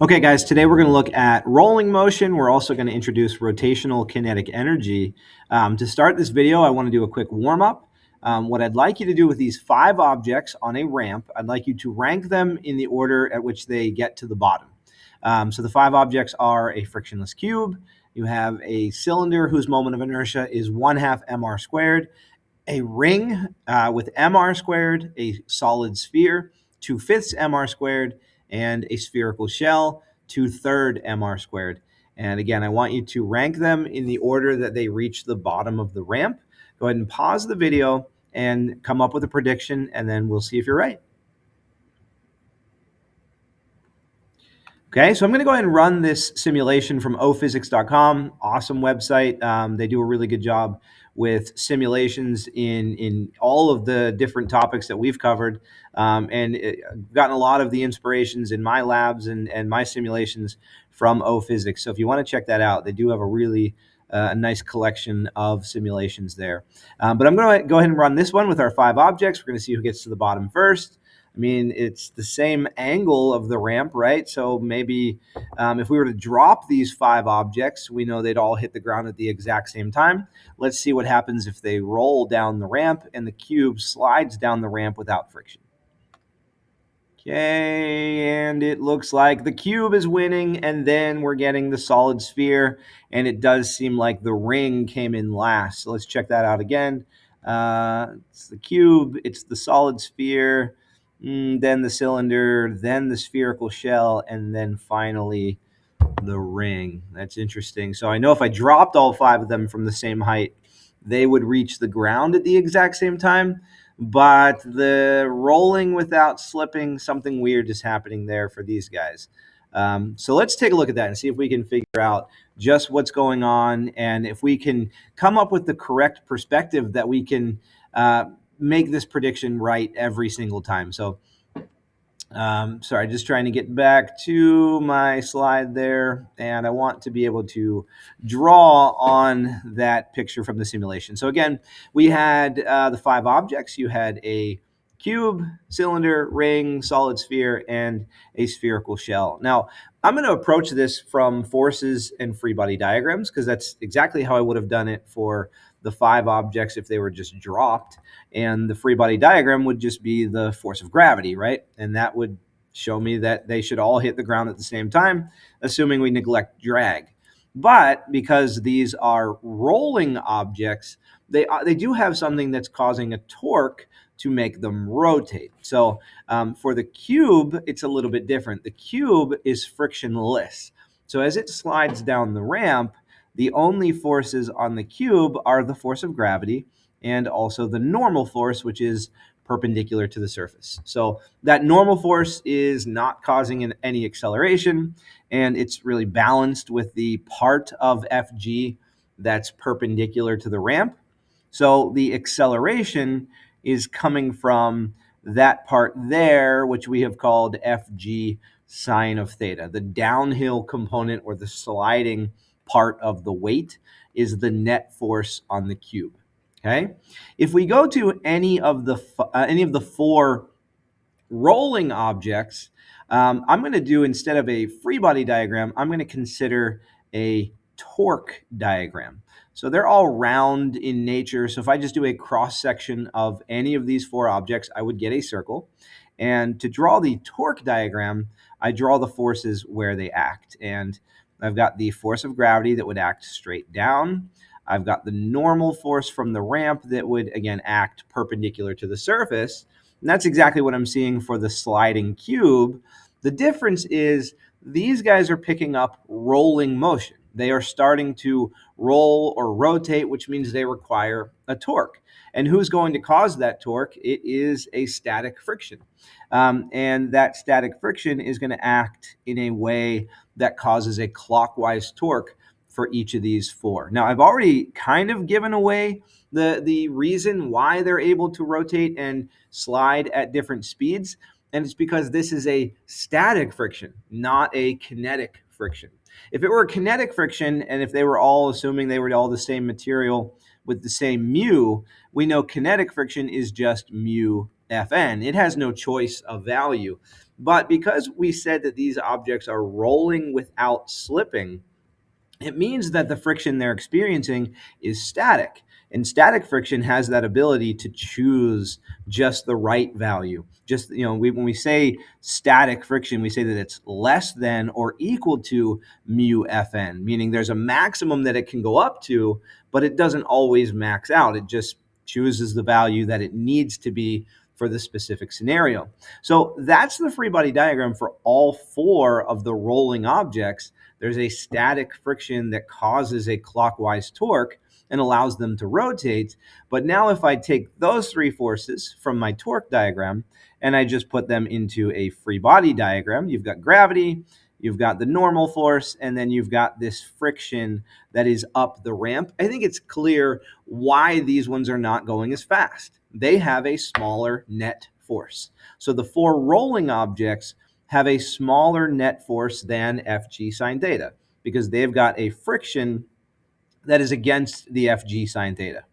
Okay, guys, today we're going to look at rolling motion. We're also going to introduce rotational kinetic energy. To start this video, I want to do a quick warm-up. What I'd like you to do with these 5 objects on a ramp, I'd like you to rank them in the order at which they get to the bottom. So the 5 objects are a frictionless cube. You have a cylinder whose moment of inertia is 1/2 mr squared, a ring with mr squared, a solid sphere, 2/5 mr squared, and a spherical shell, 2/3 mr squared. And again, I want you to rank them in the order that they reach the bottom of the ramp. Go ahead and pause the video and come up with a prediction, and then we'll see if you're right. Okay, so I'm going to go ahead and run this simulation from ophysics.com. Awesome website. They do a really good job with simulations in all of the different topics that we've covered. I've gotten a lot of the inspirations in my labs and my simulations from ophysics. So if you want to check that out, they do have a really nice collection of simulations there. But I'm going to go ahead and run this one with our 5 objects. We're going to see who gets to the bottom first. I mean, it's the same angle of the ramp, right? So maybe if we were to drop these 5 objects, we know they'd all hit the ground at the exact same time. Let's see what happens if they roll down the ramp and the cube slides down the ramp without friction. Okay, and it looks like the cube is winning, and then we're getting the solid sphere, and it does seem like the ring came in last. So let's check that out again. It's the cube, it's the solid sphere, then the cylinder, then the spherical shell, and then finally the ring. That's interesting. So I know if I dropped all 5 of them from the same height, they would reach the ground at the exact same time. But the rolling without slipping, something weird is happening there for these guys. So let's take a look at that and see if we can figure out just what's going on, and if we can come up with the correct perspective that we can make this prediction right every single time. So sorry, just trying to get back to my slide there, and I want to be able to draw on that picture from the simulation. So again, we had the 5 objects. You had a cube, cylinder, ring, solid sphere, and a spherical shell. Now, I'm going to approach this from forces and free body diagrams, because that's exactly how I would have done it for the 5 objects if they were just dropped. And the free body diagram would just be the force of gravity, right? And that would show me that they should all hit the ground at the same time, assuming we neglect drag. But because these are rolling objects, they do have something that's causing a torque to make them rotate. So for the cube, it's a little bit different. The cube is frictionless. So as it slides down the ramp, the only forces on the cube are the force of gravity and also the normal force, which is perpendicular to the surface. So that normal force is not causing any acceleration, and it's really balanced with the part of Fg that's perpendicular to the ramp. So the acceleration is coming from that part there, which we have called Fg sine of theta. The downhill component, or the sliding part of the weight, is the net force on the cube. Okay, if we go to any of the 4 rolling objects, I'm going to do, instead of a free body diagram, I'm going to consider a torque diagram. So they're all round in nature. So if I just do a cross section of any of these 4 objects, I would get a circle. And to draw the torque diagram, I draw the forces where they act. And I've got the force of gravity that would act straight down. I've got the normal force from the ramp that would, again, act perpendicular to the surface. And that's exactly what I'm seeing for the sliding cube. The difference is these guys are picking up rolling motion. They are starting to roll or rotate, which means they require a torque. And who's going to cause that torque? It is a static friction. And that static friction is going to act in a way that causes a clockwise torque for each of these 4. Now, I've already kind of given away the reason why they're able to rotate and slide at different speeds, and it's because this is a static friction, not a kinetic friction. If it were a kinetic friction, and if they were all assuming they were all the same material with the same mu, we know kinetic friction is just mu Fn. It has no choice of value. But because we said that these objects are rolling without slipping, it means that the friction they're experiencing is static. And static friction has that ability to choose just the right value. Just, when we say static friction, we say that it's less than or equal to mu Fn, meaning there's a maximum that it can go up to, but it doesn't always max out. It just chooses the value that it needs to be for the specific scenario. So that's the free body diagram for all four of the rolling objects. There's a static friction that causes a clockwise torque and allows them to rotate. But now if I take those three forces from my torque diagram and I just put them into a free body diagram, you've got gravity, you've got the normal force, and then you've got this friction that is up the ramp. I think it's clear why these ones are not going as fast. They have a smaller net force. So the four rolling objects have a smaller net force than Fg sine theta because they've got a friction that is against the Fg sine theta.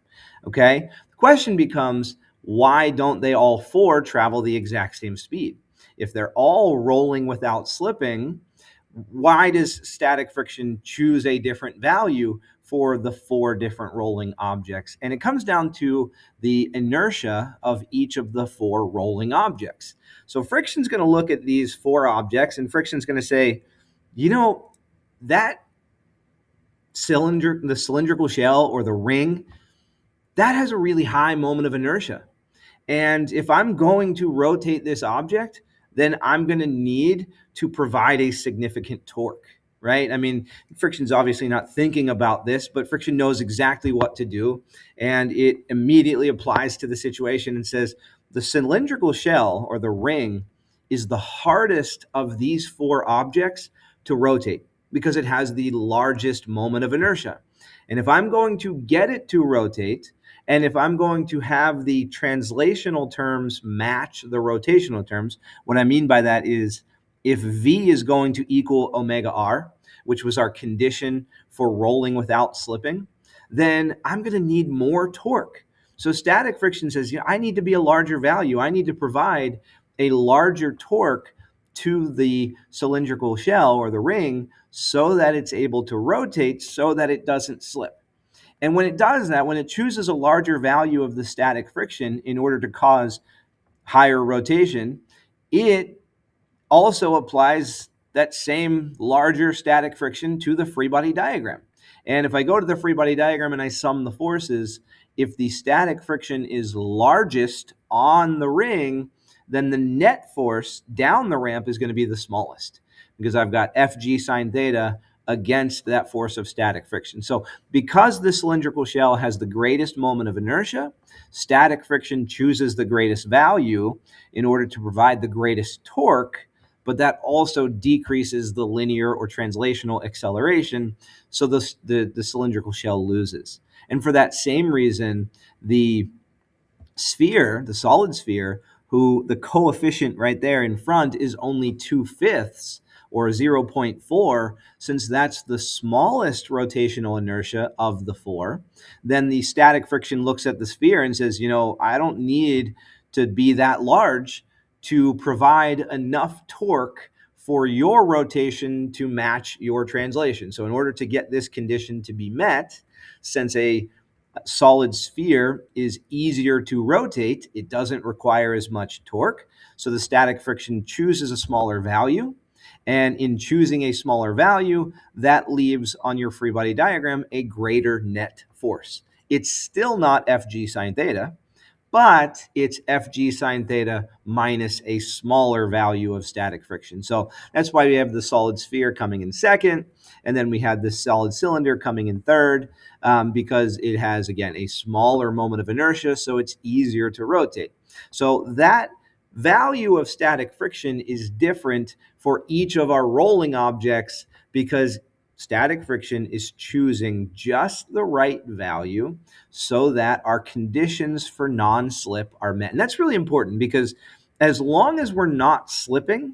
Okay? The question becomes, why don't they all four travel the exact same speed? If they're all rolling without slipping, why does static friction choose a different value for the four different rolling objects? And it comes down to the inertia of each of the four rolling objects. So friction's going to look at these four objects, and friction's going to say, that the cylindrical shell or the ring, that has a really high moment of inertia. And if I'm going to rotate this object, then I'm going to need to provide a significant torque, right? I mean, friction's obviously not thinking about this, but friction knows exactly what to do. And it immediately applies to the situation and says, the cylindrical shell or the ring is the hardest of these four objects to rotate because it has the largest moment of inertia. And if I'm going to get it to rotate, and if I'm going to have the translational terms match the rotational terms, what I mean by that is if V is going to equal omega R, which was our condition for rolling without slipping, then I'm going to need more torque. So static friction says, I need to be a larger value. I need to provide a larger torque to the cylindrical shell or the ring so that it's able to rotate so that it doesn't slip. And when it does that, when it chooses a larger value of the static friction in order to cause higher rotation, it also applies that same larger static friction to the free body diagram. And if I go to the free body diagram and I sum the forces, if the static friction is largest on the ring, then the net force down the ramp is going to be the smallest because I've got Fg sine theta against that force of static friction. So because the cylindrical shell has the greatest moment of inertia, static friction chooses the greatest value in order to provide the greatest torque, but that also decreases the linear or translational acceleration, so the cylindrical shell loses. And for that same reason, the sphere, the solid sphere, who the coefficient right there in front is only 2/5 or 0.4, since that's the smallest rotational inertia of the four, then the static friction looks at the sphere and says, I don't need to be that large to provide enough torque for your rotation to match your translation. So in order to get this condition to be met, since a solid sphere is easier to rotate, it doesn't require as much torque. So the static friction chooses a smaller value. And in choosing a smaller value, that leaves on your free body diagram a greater net force. It's still not Fg sine theta, but it's Fg sine theta minus a smaller value of static friction. So that's why we have the solid sphere coming in second, and then we had the solid cylinder coming in third, because it has, again, a smaller moment of inertia, so it's easier to rotate. So that value of static friction is different for each of our rolling objects because static friction is choosing just the right value so that our conditions for non-slip are met. And that's really important because as long as we're not slipping,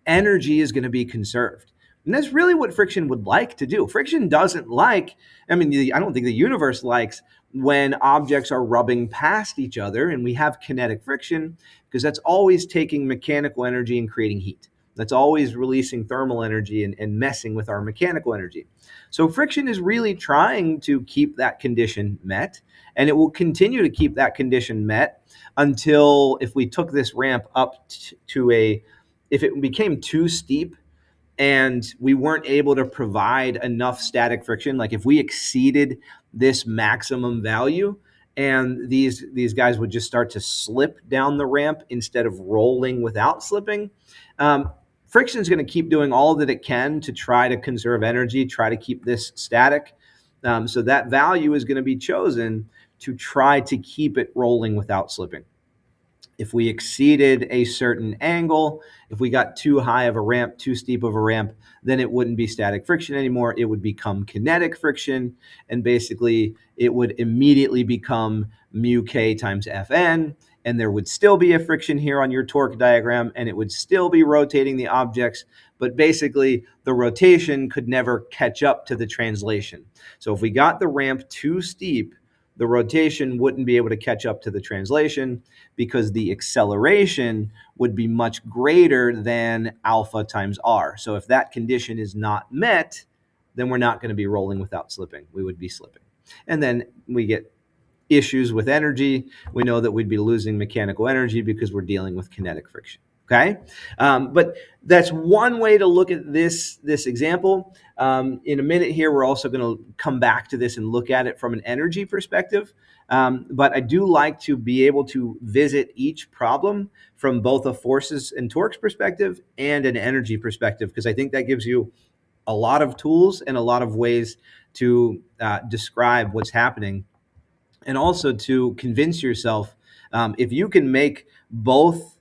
energy is going to be conserved. And that's really what friction would like to do. Friction doesn't like, I mean, I don't think the universe likes when objects are rubbing past each other and we have kinetic friction, because that's always taking mechanical energy and creating heat. That's always releasing thermal energy and messing with our mechanical energy. So friction is really trying to keep that condition met, and it will continue to keep that condition met until, if we took this ramp up to if it became too steep and we weren't able to provide enough static friction, like if we exceeded this maximum value and these guys would just start to slip down the ramp instead of rolling without slipping, friction is going to keep doing all that it can to try to conserve energy, try to keep this static. So that value is going to be chosen to try to keep it rolling without slipping. If we exceeded a certain angle, if we got too high of a ramp, too steep of a ramp, then it wouldn't be static friction anymore. It would become kinetic friction. And basically, it would immediately become mu k times Fn. And there would still be a friction here on your torque diagram, and it would still be rotating the objects. But basically, the rotation could never catch up to the translation. So if we got the ramp too steep, the rotation wouldn't be able to catch up to the translation, because the acceleration would be much greater than alpha times r. So if that condition is not met, then we're not going to be rolling without slipping. We would be slipping. And then we get issues with energy. We know that we'd be losing mechanical energy because we're dealing with kinetic friction. Okay, but that's one way to look at this example. In a minute here, we're also going to come back to this and look at it from an energy perspective. But I do like to be able to visit each problem from both a forces and torques perspective and an energy perspective, because I think that gives you a lot of tools and a lot of ways to describe what's happening, and also to convince yourself, if you can make both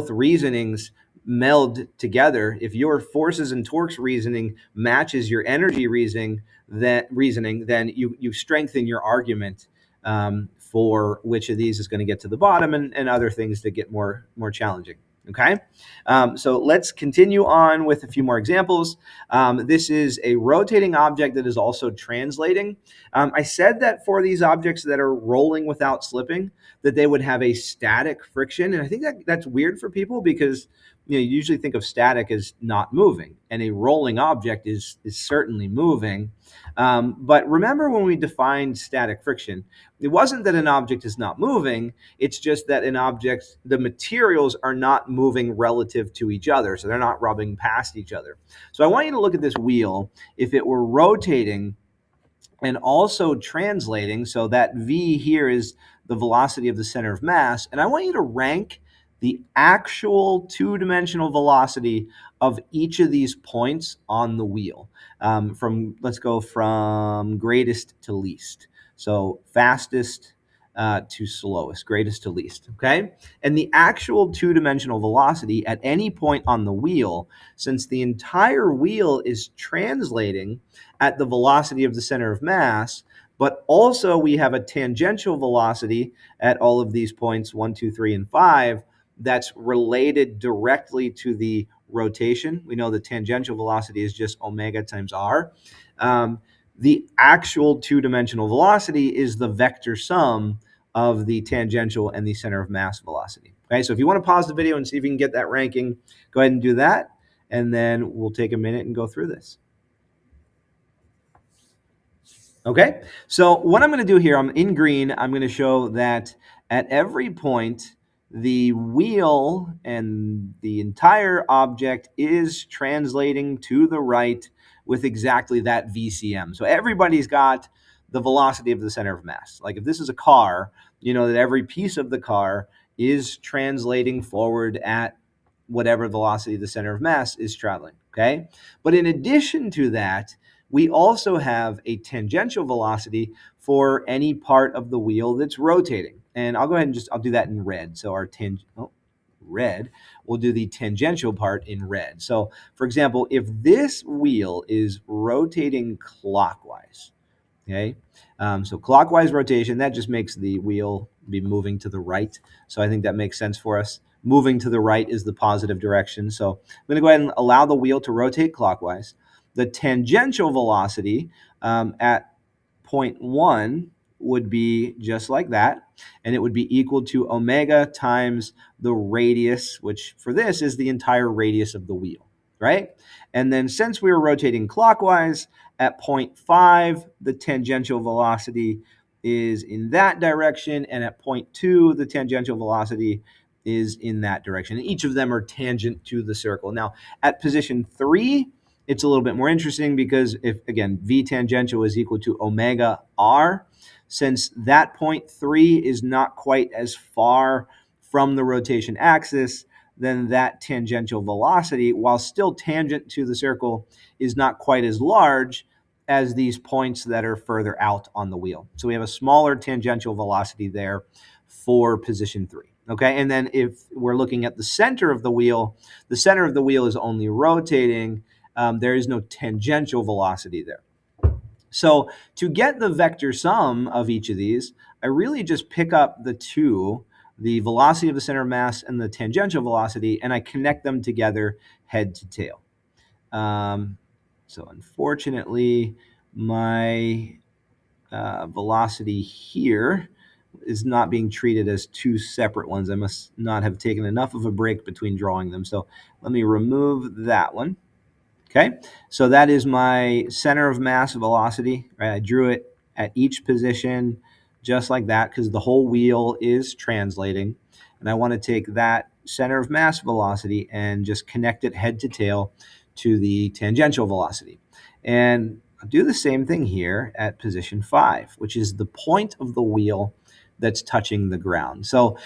reasonings meld together, if your forces and torques reasoning matches your energy reasoning, then you strengthen your argument for which of these is going to get to the bottom, and other things that get more challenging. Okay, so let's continue on with a few more examples. This is a rotating object that is also translating. I said that for these objects that are rolling without slipping, that they would have a static friction, and I think that's weird for people, because you usually think of static as not moving, and a rolling object is certainly moving. But remember, when we defined static friction, it wasn't that an object is not moving, it's just that an object, the materials are not moving relative to each other, so they're not rubbing past each other. So I want you to look at this wheel. If it were rotating and also translating, so that v here is the velocity of the center of mass, and I want you to rank the actual two-dimensional velocity of each of these points on the wheel. Let's go from greatest to least. So fastest to slowest, greatest to least, okay? And the actual two-dimensional velocity at any point on the wheel, since the entire wheel is translating at the velocity of the center of mass, but also we have a tangential velocity at all of these points, 1, 2, 3, and 5, that's related directly to the rotation. We know the tangential velocity is just omega times r. The actual two-dimensional velocity is the vector sum of the tangential and the center of mass velocity. Okay, so if you want to pause the video and see if you can get that ranking, go ahead and do that, and then we'll take a minute and go through this. Okay, so what I'm going to do here, I'm in green, I'm going to show that at every point, the wheel and the entire object is translating to the right with exactly that VCM. So everybody's got the velocity of the center of mass. Like if this is a car, you know that every piece of the car is translating forward at whatever velocity the center of mass is traveling, okay? But in addition to that, we also have a tangential velocity for any part of the wheel that's rotating. And I'll go ahead and I'll do that in red. So our red, we'll do the tangential part in red. So for example, if this wheel is rotating clockwise, okay, so clockwise rotation, that just makes the wheel be moving to the right. So I think that makes sense for us. moving to the right is the positive direction. So I'm going to go ahead and allow the wheel to rotate clockwise. The tangential velocity at point 1 would be just like that, and it would be equal to omega times the radius, which for this is the entire radius of the wheel, right? And then since we were rotating clockwise, at point 5, the tangential velocity is in that direction, and at point 2, the tangential velocity is in that direction. And each of them are tangent to the circle. Now, at position 3, it's a little bit more interesting because if, again, V tangential is equal to omega r, since that point 3 is not quite as far from the rotation axis, then that tangential velocity, while still tangent to the circle, is not quite as large as these points that are further out on the wheel. So we have a smaller tangential velocity there for position 3. Okay, and then if we're looking at the center of the wheel is only rotating. There is no tangential velocity there. So to get the vector sum of each of these, I really just pick up the two, the velocity of the center of mass and the tangential velocity, and I connect them together head to tail. So unfortunately, my velocity here is not being treated as two separate ones. I must not have taken enough of a break between drawing them. So let me remove that one. Okay, so that is my center of mass velocity, right? I drew it at each position just like that because the whole wheel is translating. And I want to take that center of mass velocity and just connect it head to tail to the tangential velocity. And I'll do the same thing here at position 5, which is the point of the wheel that's touching the ground. So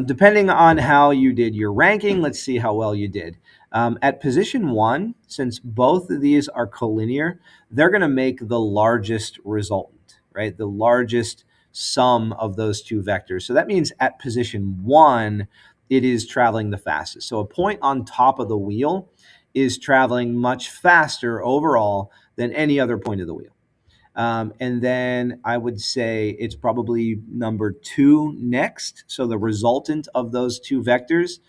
depending on how you did your ranking, let's see how well you did. At position 1, since both of these are collinear, they're going to make the largest resultant, right? The largest sum of those two vectors. So that means at position 1, it is traveling the fastest. So a point on top of the wheel is traveling much faster overall than any other point of the wheel. And then I would say it's probably number 2 next. So the resultant of those two vectors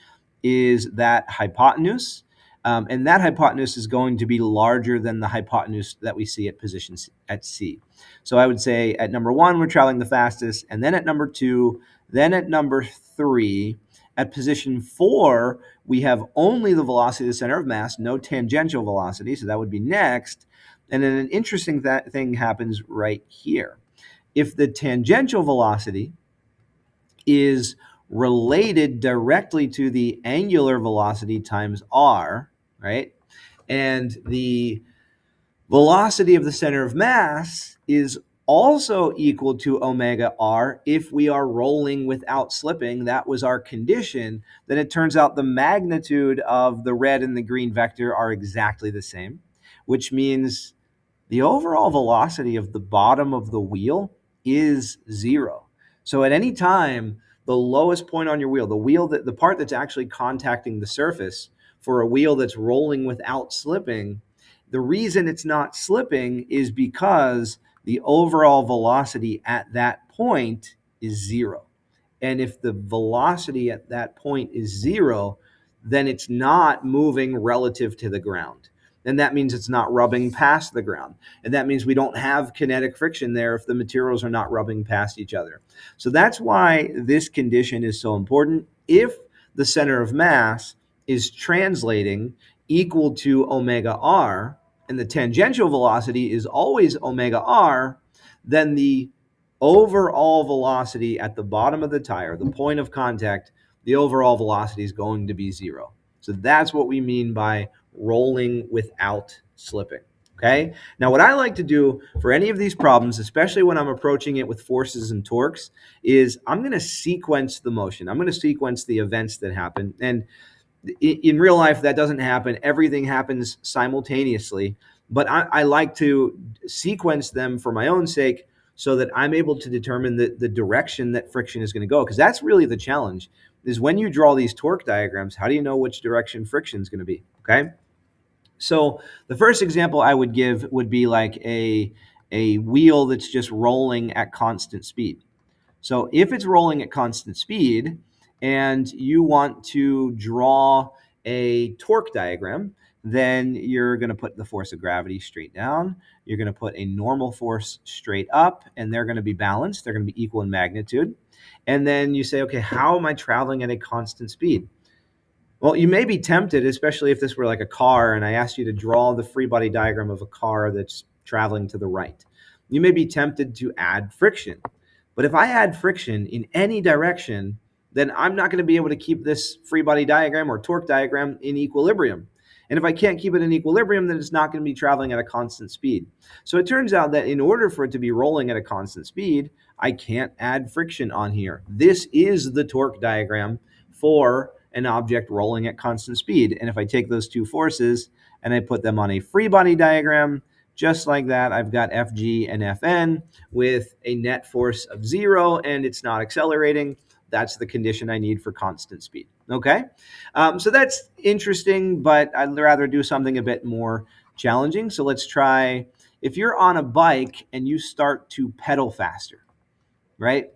is that hypotenuse. And that hypotenuse is going to be larger than the hypotenuse that we see at position at C. So I would say at number 1, we're traveling the fastest, and then at number 2, then at number 3. At position 4, we have only the velocity of the center of mass, no tangential velocity, so that would be next. And then an interesting thing happens right here. If the tangential velocity is related directly to the angular velocity times r, right? And the velocity of the center of mass is also equal to omega r if we are rolling without slipping. That was our condition. Then it turns out the magnitude of the red and the green vector are exactly the same, which means the overall velocity of the bottom of the wheel is 0. So at any time, the lowest point on your wheel, the part that's actually contacting the surface for a wheel that's rolling without slipping, the reason it's not slipping is because the overall velocity at that point is 0. And if the velocity at that point is 0, then it's not moving relative to the ground. And that means it's not rubbing past the ground. And that means we don't have kinetic friction there if the materials are not rubbing past each other. So that's why this condition is so important. If the center of mass is translating equal to omega r, and the tangential velocity is always omega r, then the overall velocity at the bottom of the tire, the point of contact, the overall velocity is going to be 0. So that's what we mean by rolling without slipping. Okay. Now, what I like to do for any of these problems, especially when I'm approaching it with forces and torques, is I'm going to sequence the motion. I'm going to sequence the events that happen. And in real life, that doesn't happen. Everything happens simultaneously. But I like to sequence them for my own sake so that I'm able to determine the direction that friction is going to go. Because that's really the challenge, is when you draw these torque diagrams, how do you know which direction friction is going to be? Okay. So the first example I would give would be like a wheel that's just rolling at constant speed. So if it's rolling at constant speed and you want to draw a torque diagram, then you're going to put the force of gravity straight down. You're going to put a normal force straight up, and they're going to be balanced. They're going to be equal in magnitude. And then you say, okay, how am I traveling at a constant speed? Well, you may be tempted, especially if this were like a car and I asked you to draw the free body diagram of a car that's traveling to the right. You may be tempted to add friction. But if I add friction in any direction, then I'm not going to be able to keep this free body diagram or torque diagram in equilibrium. And if I can't keep it in equilibrium, then it's not going to be traveling at a constant speed. So it turns out that in order for it to be rolling at a constant speed, I can't add friction on here. This is the torque diagram for an object rolling at constant speed. And if I take those two forces and I put them on a free body diagram, just like that, I've got Fg and Fn with a net force of 0 and it's not accelerating. That's the condition I need for constant speed. Okay, so that's interesting, but I'd rather do something a bit more challenging. So let's try, if you're on a bike and you start to pedal faster, right?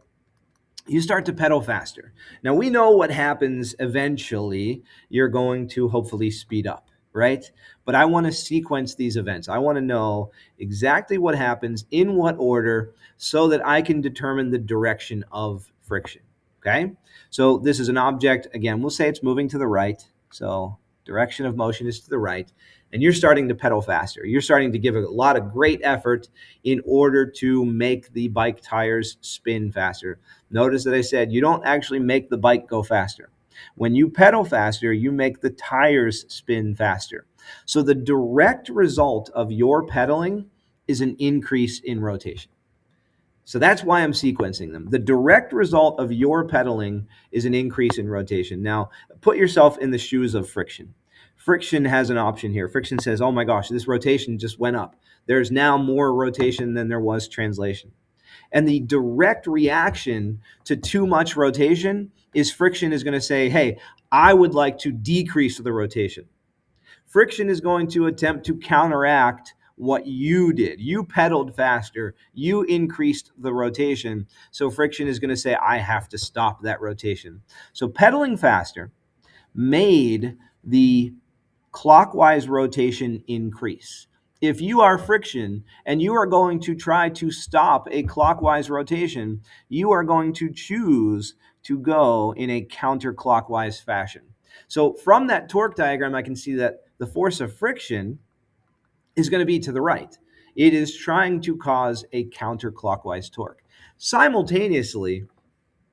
You start to pedal faster. Now we know what happens eventually. You're going to hopefully speed up, right? But I want to sequence these events. I want to know exactly what happens in what order so that I can determine the direction of friction, okay? So this is an object, again, we'll say it's moving to the right. So direction of motion is to the right. And you're starting to pedal faster. You're starting to give a lot of great effort in order to make the bike tires spin faster. Notice that I said you don't actually make the bike go faster. When you pedal faster, you make the tires spin faster. So the direct result of your pedaling is an increase in rotation. So that's why I'm sequencing them. The direct result of your pedaling is an increase in rotation. Now, put yourself in the shoes of friction. Friction has an option here. Friction says, oh my gosh, this rotation just went up. There's now more rotation than there was translation. And the direct reaction to too much rotation is friction is going to say, hey, I would like to decrease the rotation. Friction is going to attempt to counteract what you did. You pedaled faster. You increased the rotation. So friction is going to say, I have to stop that rotation. So pedaling faster made the clockwise rotation increase. If you are friction and you are going to try to stop a clockwise rotation, you are going to choose to go in a counterclockwise fashion. So from that torque diagram, I can see that the force of friction is going to be to the right. It is trying to cause a counterclockwise torque. Simultaneously,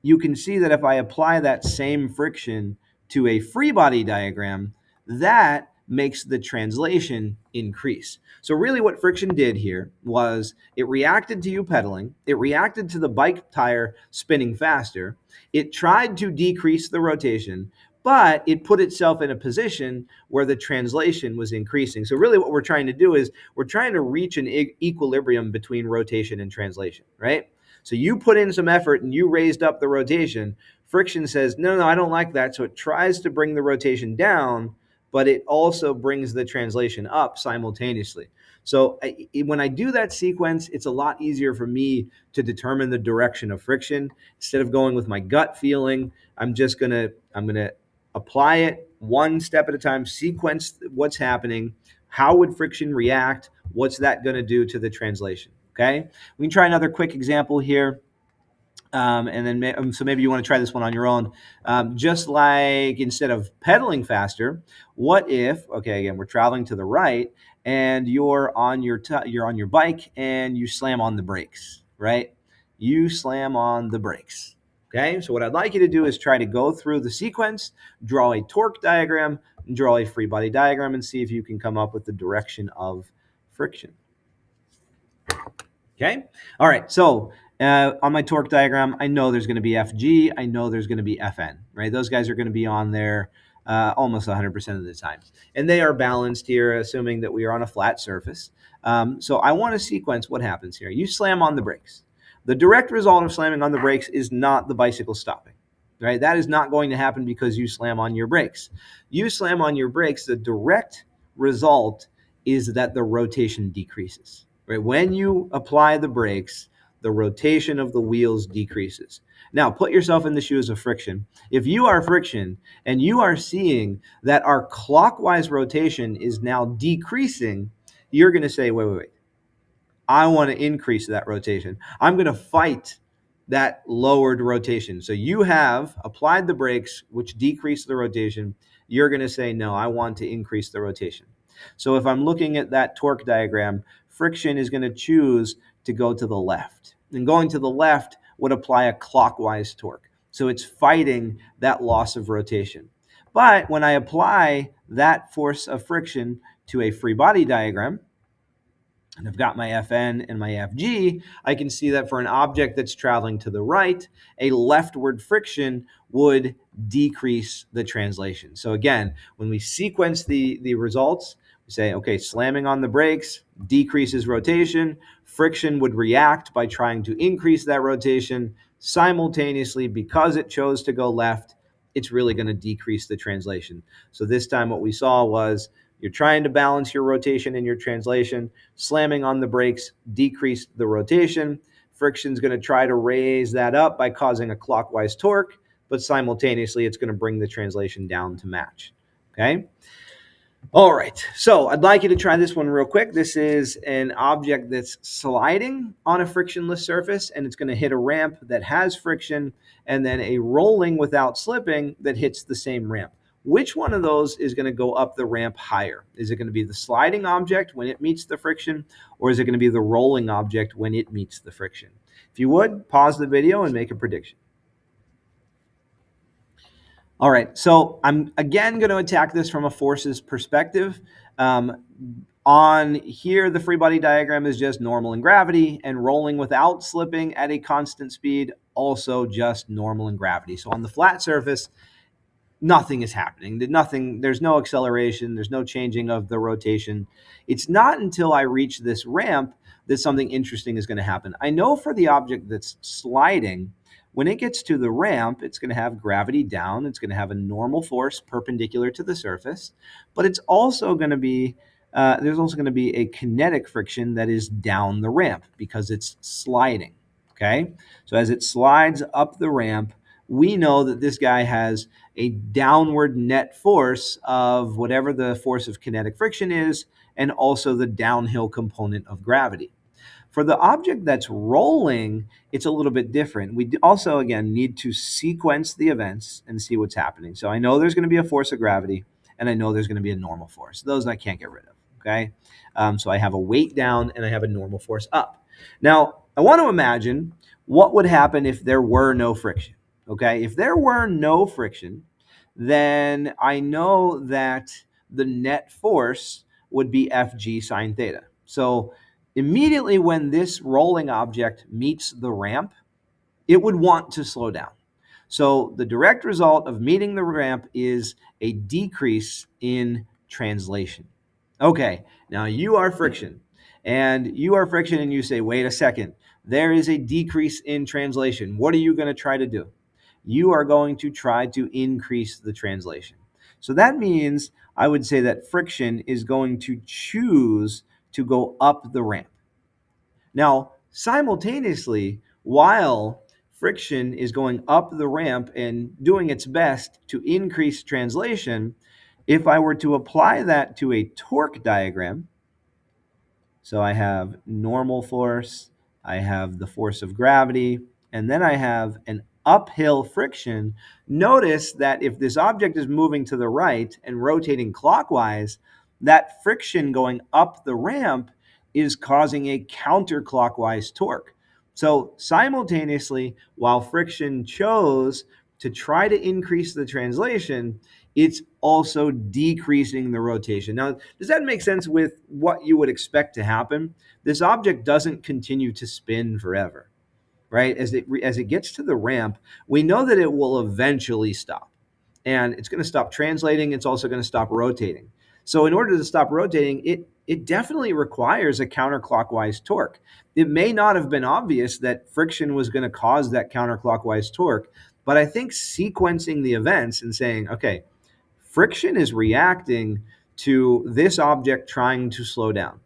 you can see that if I apply that same friction to a free body diagram, that makes the translation increase. So really what friction did here was it reacted to you pedaling, it reacted to the bike tire spinning faster, it tried to decrease the rotation, but it put itself in a position where the translation was increasing. So really what we're trying to do is we're trying to reach an equilibrium between rotation and translation, right? So you put in some effort and you raised up the rotation. Friction says, no, I don't like that. So it tries to bring the rotation down, but it also brings the translation up simultaneously. So when I do that sequence, it's a lot easier for me to determine the direction of friction. Instead of going with my gut feeling, I'm gonna apply it one step at a time, sequence what's happening. How would friction react? What's that going to do to the translation? Okay, we can try another quick example here. And then, so maybe you want to try this one on your own. Just like instead of pedaling faster, what if, okay, again, we're traveling to the right and you're on your bike and you slam on the brakes, right? You slam on the brakes. Okay, so what I'd like you to do is try to go through the sequence, draw a torque diagram, and draw a free body diagram and see if you can come up with the direction of friction. Okay, all right, so on my torque diagram, I know there's going to be Fg, I know there's going to be Fn, right? Those guys are going to be on there almost 100% of the time. And they are balanced here, assuming that we are on a flat surface. So I want to sequence what happens here. You slam on the brakes. The direct result of slamming on the brakes is not the bicycle stopping, right? That is not going to happen because you slam on your brakes. You slam on your brakes, the direct result is that the rotation decreases, right? When you apply the brakes, the rotation of the wheels decreases. Now, put yourself in the shoes of friction. If you are friction and you are seeing that our clockwise rotation is now decreasing, you're going to say, wait. I want to increase that rotation. I'm going to fight that lowered rotation. So you have applied the brakes, which decrease the rotation. You're going to say, no, I want to increase the rotation. So if I'm looking at that torque diagram, friction is going to choose to go to the left. And going to the left would apply a clockwise torque. So it's fighting that loss of rotation. But when I apply that force of friction to a free body diagram, and I've got my Fn and my Fg, I can see that for an object that's traveling to the right, a leftward friction would decrease the translation. So again, when we sequence the results, we say, okay, slamming on the brakes decreases rotation. Friction would react by trying to increase that rotation. Simultaneously, because it chose to go left, it's really going to decrease the translation. So this time what we saw was you're trying to balance your rotation and your translation. Slamming on the brakes decreased the rotation. Friction's going to try to raise that up by causing a clockwise torque, but simultaneously it's going to bring the translation down to match. Okay? All right, so I'd like you to try this one real quick. This is an object that's sliding on a frictionless surface, and it's going to hit a ramp that has friction, and then a rolling without slipping that hits the same ramp. Which one of those is going to go up the ramp higher? Is it going to be the sliding object when it meets the friction, or is it going to be the rolling object when it meets the friction? If you would, pause the video and make a prediction. All right, so I'm again going to attack this from a forces perspective. On here, the free body diagram is just normal in gravity, and rolling without slipping at a constant speed, also just normal in gravity. So on the flat surface, nothing is happening. There's no acceleration, there's no changing of the rotation. It's not until I reach this ramp that something interesting is going to happen. I know for the object that's sliding, when it gets to the ramp, it's going to have gravity down. It's going to have a normal force perpendicular to the surface, but it's also going to be there's also going to be a kinetic friction that is down the ramp because it's sliding. Okay, so as it slides up the ramp, we know that this guy has a downward net force of whatever the force of kinetic friction is, and also the downhill component of gravity. For the object that's rolling, it's a little bit different. We also, again, need to sequence the events and see what's happening. So I know there's going to be a force of gravity, and I know there's going to be a normal force. Those I can't get rid of, okay? So I have a weight down, and I have a normal force up. Now, I want to imagine what would happen if there were no friction, okay? If there were no friction, then I know that the net force would be Fg sine theta. So immediately when this rolling object meets the ramp, it would want to slow down. So the direct result of meeting the ramp is a decrease in translation. Okay, now you are friction. And you say, wait a second, there is a decrease in translation. What are you going to try to do? You are going to try to increase the translation. So that means I would say that friction is going to choose to go up the ramp. Now, simultaneously, while friction is going up the ramp and doing its best to increase translation, if I were to apply that to a torque diagram, so I have normal force, I have the force of gravity, and then I have an uphill friction. Notice that if this object is moving to the right and rotating clockwise, that friction going up the ramp is causing a counterclockwise torque. So simultaneously, while friction chose to try to increase the translation, it's also decreasing the rotation. Now, does that make sense with what you would expect to happen? This object doesn't continue to spin forever, right? As it gets to the ramp, we know that it will eventually stop. And it's going to stop translating. It's also going to stop rotating. So in order to stop rotating, it definitely requires a counterclockwise torque. It may not have been obvious that friction was going to cause that counterclockwise torque, but I think sequencing the events and saying, okay, friction is reacting to this object trying to slow down.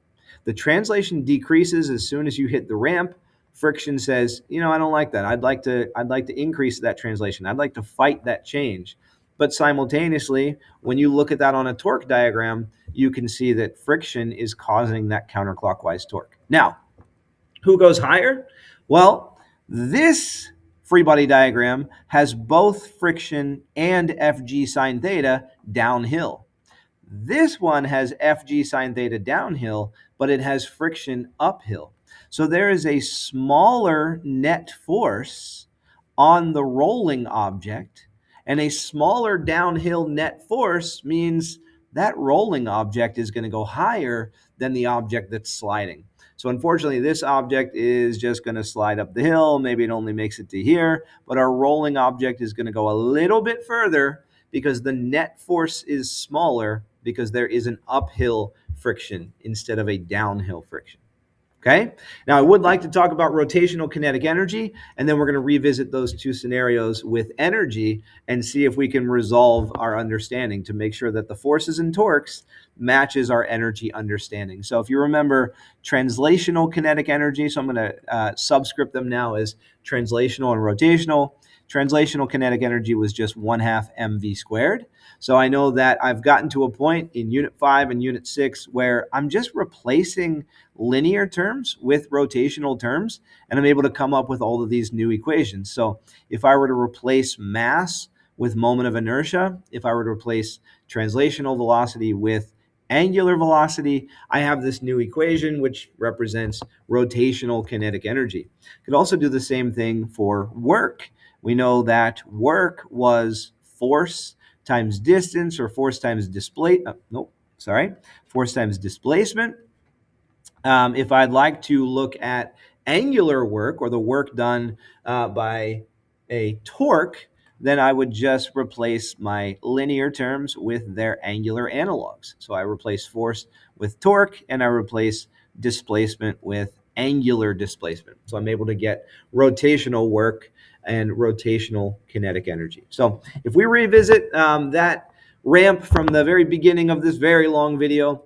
The translation decreases as soon as you hit the ramp. friction says, I don't like that. I'd like to increase that translation. I'd like to fight that change. But simultaneously, when you look at that on a torque diagram, you can see that friction is causing that counterclockwise torque. Now, who goes higher? Well, this free body diagram has both friction and Fg sine theta downhill. This one has Fg sine theta downhill, but it has friction uphill. So there is a smaller net force on the rolling object, and a smaller downhill net force means that rolling object is going to go higher than the object that's sliding. So unfortunately, this object is just going to slide up the hill. Maybe it only makes it to here, but our rolling object is going to go a little bit further because the net force is smaller because there is an uphill friction instead of a downhill friction. Okay. Now, I would like to talk about rotational kinetic energy, and then we're going to revisit those two scenarios with energy and see if we can resolve our understanding to make sure that the forces and torques matches our energy understanding. So if you remember translational kinetic energy, so I'm going to subscript them now as translational and rotational. Translational kinetic energy was just 1/2 mv squared. So I know that I've gotten to a point in Unit 5 and Unit 6 where I'm just replacing linear terms with rotational terms, and I'm able to come up with all of these new equations. So if I were to replace mass with moment of inertia, if I were to replace translational velocity with angular velocity, I have this new equation which represents rotational kinetic energy. Could also do the same thing for work. We know that work was force times distance, or force times force times displacement. If I'd like to look at angular work, or the work done by a torque, then I would just replace my linear terms with their angular analogs. So I replace force with torque, and I replace displacement with angular displacement. So I'm able to get rotational work and rotational kinetic energy. So if we revisit that ramp from the very beginning of this very long video,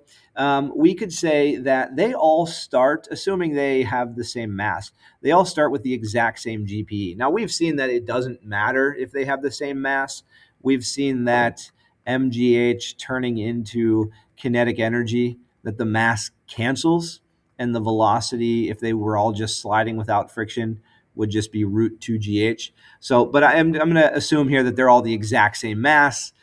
we could say that they all start, assuming they have the same mass, they all start with the exact same GPE. Now, we've seen that it doesn't matter if they have the same mass. We've seen that mgh turning into kinetic energy, that the mass cancels, and the velocity, if they were all just sliding without friction, would just be root 2gh. So, but I'm going to assume here that they're all the exact same mass.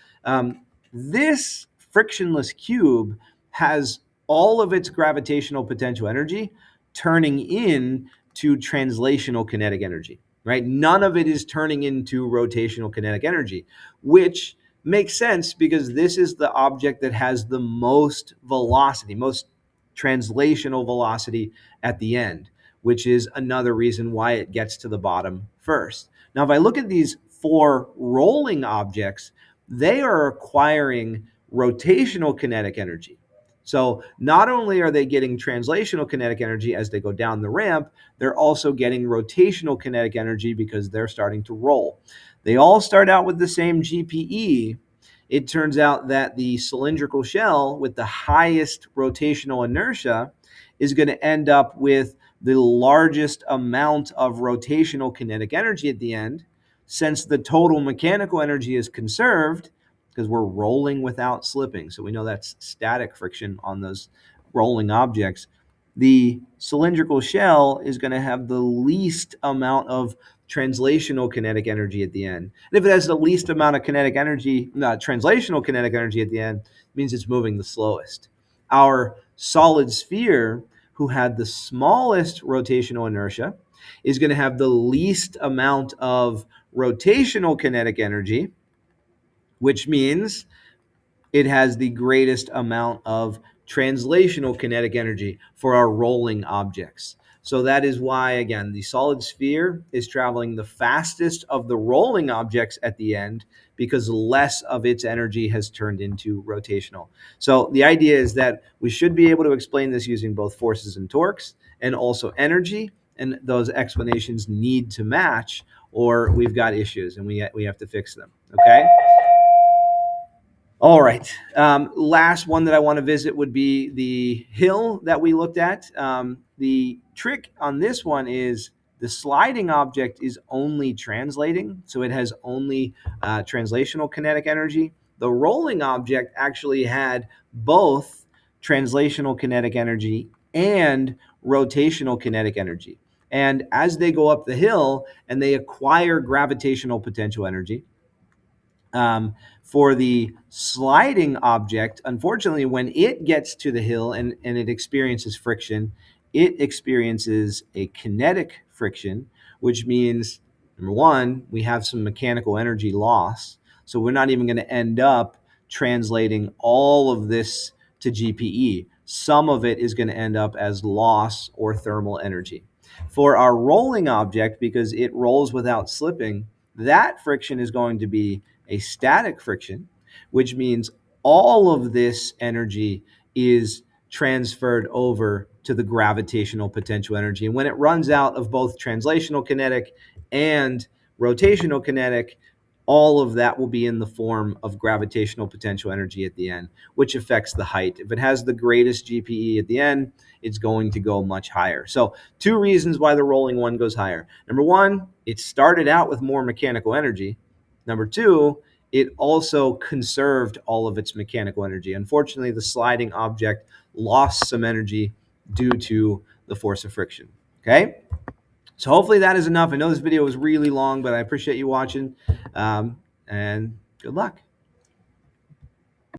This frictionless cube has all of its gravitational potential energy turning into translational kinetic energy, right? None of it is turning into rotational kinetic energy, which makes sense because this is the object that has the most velocity, most translational velocity at the end, which is another reason why it gets to the bottom first. Now, if I look at these 4 rolling objects, they are acquiring rotational kinetic energy. So not only are they getting translational kinetic energy as they go down the ramp, they're also getting rotational kinetic energy because they're starting to roll. They all start out with the same GPE. It turns out that the cylindrical shell with the highest rotational inertia is going to end up with the largest amount of rotational kinetic energy at the end. Since the total mechanical energy is conserved, because we're rolling without slipping, so we know that's static friction on those rolling objects, the cylindrical shell is going to have the least amount of translational kinetic energy at the end. And if it has the least amount of kinetic energy, translational kinetic energy at the end, it means it's moving the slowest. Our solid sphere, who had the smallest rotational inertia, is going to have the least amount of rotational kinetic energy, which means it has the greatest amount of translational kinetic energy for our rolling objects. So that is why, again, the solid sphere is traveling the fastest of the rolling objects at the end because less of its energy has turned into rotational. So the idea is that we should be able to explain this using both forces and torques and also energy, and those explanations need to match or we've got issues and we have to fix them, okay? All right. Last one that I want to visit would be the hill that we looked at. The trick on this one is The sliding object is only translating, so it has only translational kinetic energy. The rolling object actually had both translational kinetic energy and rotational kinetic energy. And as they go up the hill and they acquire gravitational potential energy, for the sliding object, unfortunately, when it gets to the hill and it experiences friction, it experiences a kinetic friction, which means, number one, we have some mechanical energy loss. So we're not even going to end up translating all of this to GPE. Some of it is going to end up as loss or thermal energy. For our rolling object, because it rolls without slipping, that friction is going to be a static friction, which means all of this energy is transferred over to the gravitational potential energy. And when it runs out of both translational kinetic and rotational kinetic, all of that will be in the form of gravitational potential energy at the end, which affects the height. If it has the greatest GPE at the end, it's going to go much higher. So 2 reasons why the rolling one goes higher. Number 1, it started out with more mechanical energy. Number 2, it also conserved all of its mechanical energy. Unfortunately, the sliding object lost some energy due to the force of friction. Okay? So hopefully that is enough. I know this video was really long, but I appreciate you watching, and good luck.